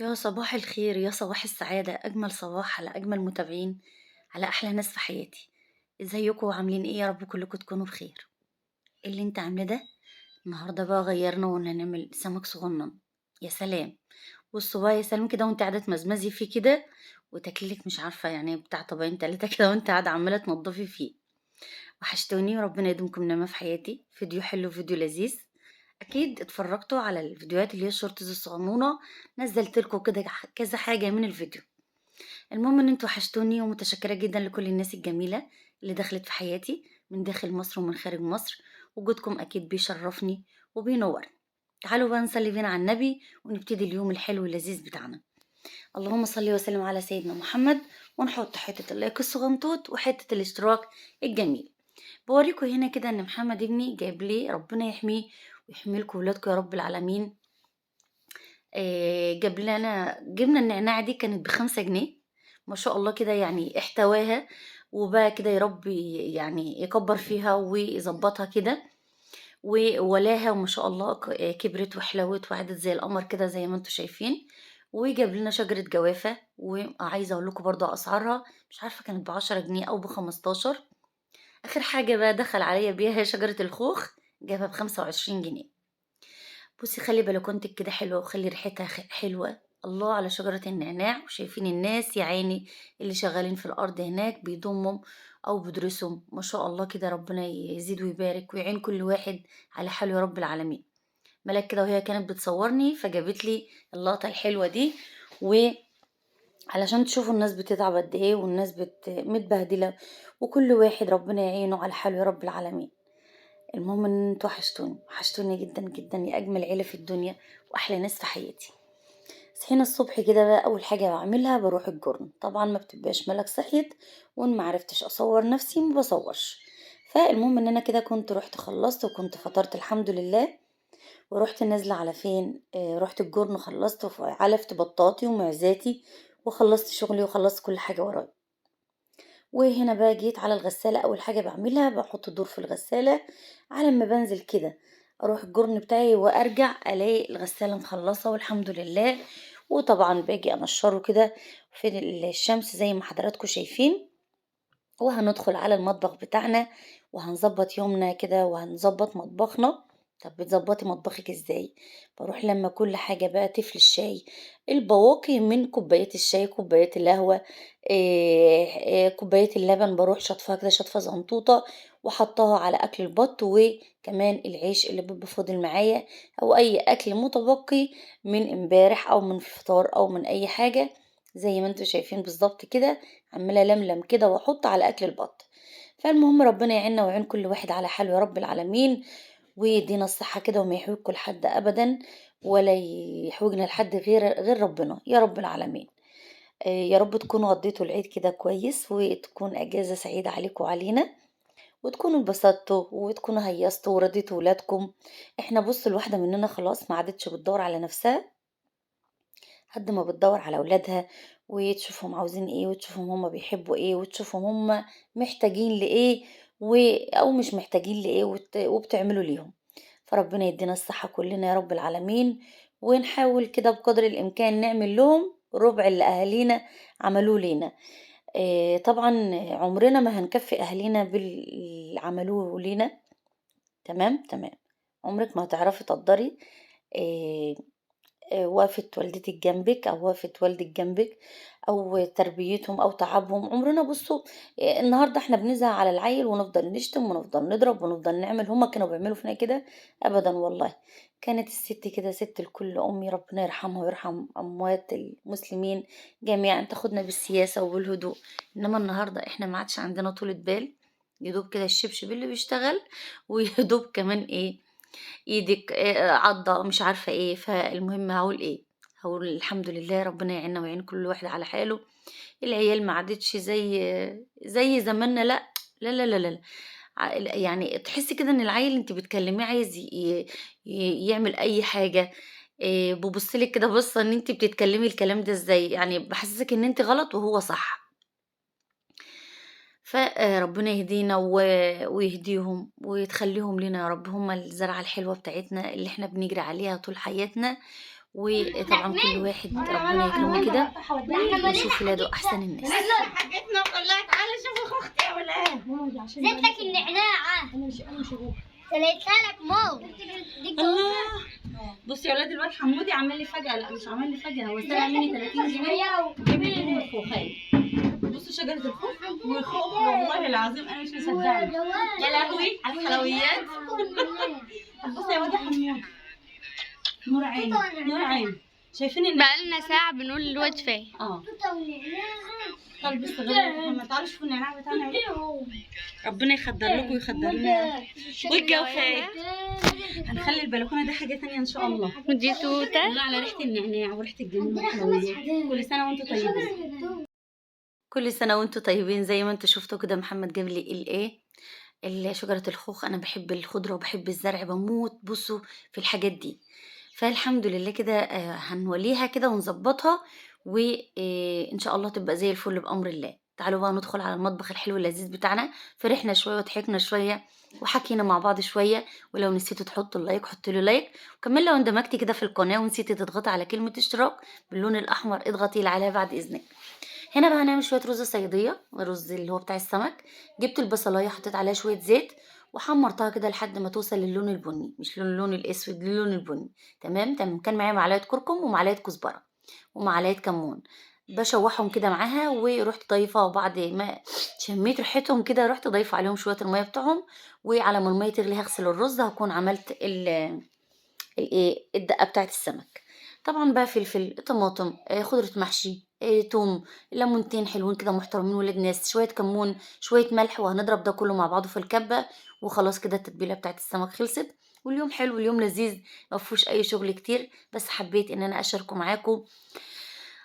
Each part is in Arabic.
يا صباح الخير، يا صباح السعادة، أجمل صباح على أجمل متابعين، على أحلى ناس في حياتي. ازيكم وعاملين ايه؟ يا رب كلكم تكونوا بخير. ايه اللي انت عامله ده؟ النهارده بقى غيرنا وقلنا نعمل سمك صغنن. يا سلام. بصوا بقى، يا سلام كده وانت قاعدة تمزمزي فيه كده وتاكلك مش عارفة يعني بتاع طبقين تلاتة كده وانت قاعدة عمالة تنضفي فيه. وحشتوني وربنا يديمكم نعمة في حياتي. فيديو حلو، فيديو لذيذ. اكيد اتفرجتوا على الفيديوهات اللي هي الشورتز الصغنونة. نزلت لكم كده كذا حاجة من الفيديو. المهم ان انتوا وحشتوني ومتشكرة جدا لكل الناس الجميلة اللي دخلت في حياتي من داخل مصر ومن خارج مصر. وجودكم اكيد بيشرفني وبينورني. تعالوا بقى نصلي بينا على النبي ونبتدي اليوم الحلو اللذيذ بتاعنا. اللهم صل وسلم على سيدنا محمد. ونحط حتة اللايك الصغنطوط وحتة الاشتراك الجميل. بوريكم هنا كده ان محمد ابني جايب لي، ربنا يحميه ويحمي لكم ولادكم يا رب العالمين. جاب لنا جبنة النعناع دي كانت ب5 جنيه. ما شاء الله كده يعني احتواها. وبقى كده يا رب يعني يكبر فيها ويظبطها كده. وولاها وما شاء الله كبرت وحلوت وعدت زي القمر كده زي ما انتم شايفين. وجاب لنا شجرة جوافة، وعايزة اقول لكم برضو اسعارها مش عارفة كانت ب10 جنيه او ب15. اخر حاجة بقى دخل عليا بيها هي شجرة الخوخ. جابها ب25 جنيه. بصي خلي بلكونتك كده حلوة وخلي ريحتها حلوة. الله على شجرة النعناع. وشايفين الناس يا عيني اللي شغالين في الأرض هناك بيضمهم أو بيدرسهم، ما شاء الله كده ربنا يزيد ويبارك ويعين كل واحد على حاله يا رب العالمين. ملاك كده وهي كانت بتصورني فجابت لي اللقطة الحلوة دي. وعلشان تشوفوا الناس بتتعب قد ايه والناس متبهدلة. وكل واحد ربنا يعينه على حاله يا رب العالمين. المهم ان انتوا وحشتوني جدا جدا يا اجمل عيله في الدنيا واحلى ناس في حياتي. صحينا الصبح كده بقى اول حاجه بعملها بروح الجرن، طبعا ما بتبقاش ملك صحيت. وان ما عرفتش اصور نفسي ما بصورش. فالمهم ان انا كده كنت رحت خلصت وكنت فطرت الحمد لله. ورحت نازله على فين، رحت الجرن خلصت علفت بطاطي ومعزاتي. وخلصت شغلي وخلصت كل حاجه ورايا. وهنا بقى جيت على الغسالة، أول حاجة بعملها بحط الدور في الغسالة. على ما بنزل كده أروح الجرن بتاعي وأرجع ألاقي الغسالة مخلصة والحمد لله. وطبعا باجي أنشره كده في الشمس زي ما حضراتكم شايفين. وهندخل على المطبخ بتاعنا وهنظبط يومنا كده وهنظبط مطبخنا. طب بتظبطي مطبخك ازاي؟ بروح لما كل حاجة بقى تفل الشاي، البواقي من كوبايات الشاي، كوبايات القهوة، كوباية اللبن، بروح شطفها كده شطفة زنطوطة وحطها على أكل البط. وكمان العيش اللي بيبقى فاضل معايا أو أي أكل متبقي من امبارح أو من الفطار أو من أي حاجة. زي ما انتوا شايفين بالظبط كده عمالة لملم كده واحط على اكل البط. فالمهم ربنا يعيننا ويعين كل واحد على حاله يا رب العالمين. ويدينا الصحة كده وما يحوجكوا لحد ابدا. ولا يحوجنا لحد غير ربنا يا رب العالمين. يا رب تكونوا قضيتوا العيد كده كويس وتكون اجازة سعيدة عليكم وعلينا. وتكونوا انبسطتوا وتكونوا هيصتوا ورضيتوا ولادكم. احنا بص الواحدة مننا خلاص ما عادتش بتدور على نفسها قد ما بتدور على ولادها. وتشوفهم عاوزين ايه وتشوفهم هما بيحبوا ايه وتشوفهم هما محتاجين لايه او مش محتاجين لايه وبتعملوا ليهم. فربنا يدينا الصحة كلنا يا رب العالمين. ونحاول كده بقدر الامكان نعمل لهم ربع اللي اهالينا عملوه لينا. طبعا عمرنا ما هنكفي اهالينا باللي عملوه لينا. تمام تمام. عمرك ما هتعرفي تقدري آه، وقفة والدتِك جنبِك أو وقفة والدِك جنبِك أو تربيتهم أو تعبهم. عمرنا بُصّوا النهارده إحنا بنزهق على العيّل ونفضل نشتم ونفضل نضرب ونفضل نعمل، هُم كانوا بيعملوا فينا كده؟ أبدًا والله. كانت السِت كده سِت الكل، أمي ربنا يرحمها ويرحم أموات المسلمين جميعًا، تاخدنا بالسياسة وبالهدوء. إنما النهارده إحنا ما عادش عندنا طولة بال. يا دوب كده الشبشب اللي بيشتغل ويا دوب كمان إيه، إيدِك عضّة مش عارفة إيه. فالمهم هاقول إيه، هاقول الحمد لله ربنا يعيننا ويعين كل واحد على حاله. العيال ما عادتش زي زماننا لأ. لا، لا، لا، لا، لا. يعني تحسّي كده إن العيّل أنتِ بتكلميه عايز يعمل أي حاجة. بيبُص لِك كده بصّة إن أنتِ بتتكلمي الكلام ده إزاي، يعني بيحسّسِك إن أنتِ غلط وهو صح. فربنا يهدينا ويهديهم وتخلّيهم لينا يا رب، هم الزرعة الحلوة بتاعتنا اللي إحنا بنجري عليها طول حياتنا. وطبعا كل واحد ربنا يكرمه كده ويشوف ولاده احسن الناس. حاجتنا كلها. تعالى شوفي اختي يا ولاد. زدتك النعناعة. انا مش هروح. سليتها لك ماما. الله. بصي يا ولاد، الواد حمودي عمل لي فجأة، لا مش عمل لي فجأة، هو سرق مني 30 جنيه جاب لي بيهم الخوخات. بصوا شجرة الخوخ والخوخ، والله العظيم انا مش مصدقة. يا لهوي على الحلويات. بصي يا واد يا حمود، نور عين نور عين. شايفين بقالنا ساعة بنقول الواد فاهم. طب بس غير ما تعرفش في النعناع بتاعنا ربنا يخدر لكم ويخدر لنا. والجوفاء هنخلي البلكونه ده حاجه ثانيه ان شاء الله. ودي توتة. الله على ريحه النعناع وريحه الجنين والحلويات. كل سنه وانتم طيبين. كل سنة وانتم طيبين. زي ما انتوا شفتوا كده محمد جاب لي شجرة الخوخ. انا بحب الخضرة وبحب الزرع، بموت بصوا في الحاجات دي. فالحمد لله كده هنوليها كده ونظبطها، وان شاء الله تبقى زي الفل بأمر الله. تعالوا بقى ندخل على المطبخ الحلو اللذيذ بتاعنا. فرحنا شوية وضحكنا شوية وحكينا مع بعض شوية. ولو نسيتوا تحطوا اللايك حطوا له لايك، وكمان لو اندمجتي كده في القناة ونسيتي تضغطي على كلمة اشتراك باللون الأحمر اضغطي عليها بعد إذنك. هنا بقى هنعمل شويه رز صياديه، الرز اللي هو بتاع السمك. جبت البصلايه حطيت عليها شويه زيت وحمرتها كده لحد ما توصل للون البني، مش للون الاسود، للون البني. تمام تمام. كان معايا معلقه كركم ومعلقه كزبره ومعلقه كمون، بشوحهم كده معاها. ورحت ضايفه، وبعد ما شميت ريحتهم كده رحت ضايفه عليهم شويه الميه بتاعهم. وعلى ما الميه تغلي هغسل الرز، هكون عملت الدقه بتاعت السمك. طبعا بقى فلفل، طماطم، خضرة محشي، توم، ليمونتين حلوين كده محترمين ولاد ناس، شوية كمون، شوية ملح، وهنضرب ده كله مع بعضه في الكبة. وخلاص كده التتبيلة بتاعت السمك خلصت. واليوم حلو، اليوم لذيذ، ما فيهوش اي شغل كتير، بس حبيت ان انا اشاركه معاكم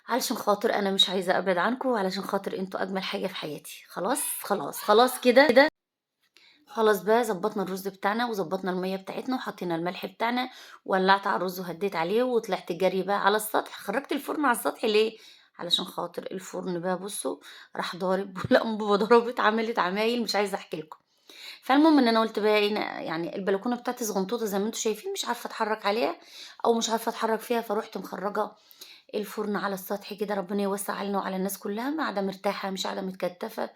علشان خاطر انا مش عايزة ابعد عنكم، وعلشان خاطر انتوا اجمل حاجة في حياتي. خلاص خلاص خلاص كده. خلاص بقى ظبطنا الرز بتاعنا وظبطنا المية بتاعتنا وحطينا الملح بتاعنا. ولعت على الرز وهديت عليه وطلعت جري بقى على السطح. خرجت الفرن على السطح ليه؟ علشان خاطر الفرن بقى بصوا راح ضارب والانبوبه ضربت، عملت عمايل مش عايزه احكي لكم. فالمهم ان انا قلت بقى ايه، يعني البلكونه بتاعتي صغنطوطه زي ما انتم شايفين، مش عارفه اتحرك عليها او مش عارفه اتحرك فيها. فروحت مخرجه الفرن على السطح كده، ربنا يوسع علينا وعلى الناس كلها، قاعده مرتاحه مش قاعده متكتفه.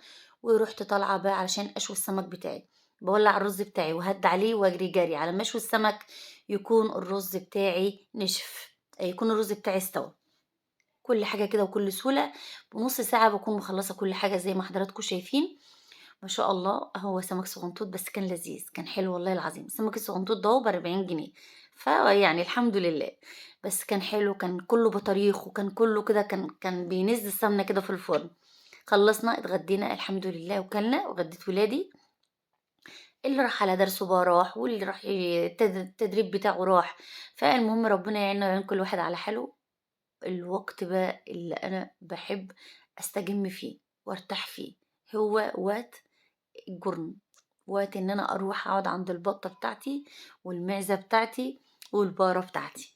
ورحت طالعه بقى علشان اشوي السمك بتاعي. بولع الرز بتاعي وهد عليه واجري جري على ما اشوي السمك، يكون الرز بتاعي نشف، يكون الرز بتاعي استوى. كل حاجه كده وكل سهوله، بنص ساعه بكون مخلصه كل حاجه زي ما حضراتكم شايفين. ما شاء الله. هو سمك صغنطوط بس كان لذيذ، كان حلو والله العظيم. السمك الصغنطوط ده ب40 جنيه، فيعني الحمد لله. بس كان حلو، كان كله بطريق وكان كله كده، كان بينز السمنة كده في الفرن. خلصنا اتغدينا الحمد لله وكلنا وغديت ولادي. اللي راح على درسه بقى راح، واللي راح التدريب بتاعه راح. فالمهم ربنا يعيننا ويعين كل واحد على حاله. الوقت بقى اللي انا بحب استجم فيه وارتاح فيه هو وقت الجرن، وقت ان انا اروح اقعد عند البطة بتاعتي والمعزة بتاعتي والبارة بتاعتي.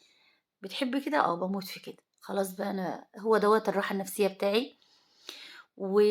بتحب كده؟ بموت في كده. خلاص بقى انا هو دوت الراحة النفسية بتاعي. و